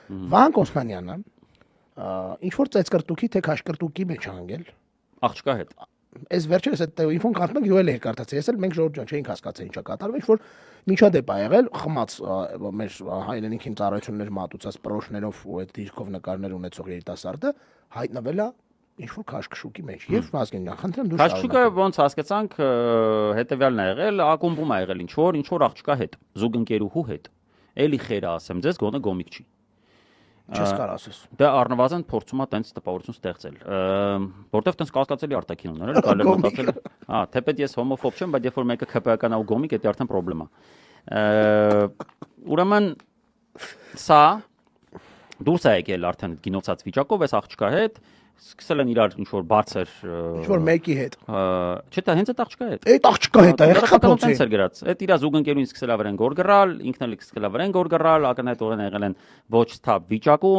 Վահան Օսմանյանը ինչ որ ծեծկրտուքի թե քաշկրտուքի մեջ անգել աղջկա հետ այս վերջերս այդ ինֆոն կարդում ենք, դու էլ երկարտացի, ես էլ մենք Ժորժ ջան չէինք հասկացել ինչա կատարվում, ինչ որ միջադեպ ա եղել, խմած մեր հայրենիքին ծառայություններ մատուցած պրոշներով ու այդ դիրքով նկարներ ունեցող երիտասարդը հայտնվել է ինչ որ քաշքշուկի մեջ եւ Վազգեն ջան, խնդրեմ դու քաշքշուկը ոնց հասկացանք հետեւյալն ա եղել, ակումբում ա եղել ինչ որ աղջկա հետ, զուգընկերուհու հետ, էլի խերը ասեմ ձեզ, գոնե գոմիկ չի չես կարող ասես։ Դա առնվազն փորձում է տենց տպավորություն ստեղծել, որտեվ տենց կասկածելի արտաքին ուներ, էլի կարելի մտածել, թեպետ ես հոմոֆոբ չեմ, բայց երբ որ մեկը ԿՊԿ-ն է ու գոմիկ, դա արդեն խնդրեմ է։ Ուրեմն սա դուրս է եկել արդեն գինոցած վիճակով, այս աղջկա հետ սկսել են իրար ինչ-որ բարձր ինչ-որ մեկի հետ։ Չէ, դա հենց այդ աղջկա հետ։ Այդ աղջկա հետ է, եղել խփոցի։ Այդ իր զուգընկերուին սկսել է վրան գոր գրալ, ինքն էլ սկսել է վրան գոր գրալ, ակնհայտորեն եղել են ոչ սթափ վիճակում։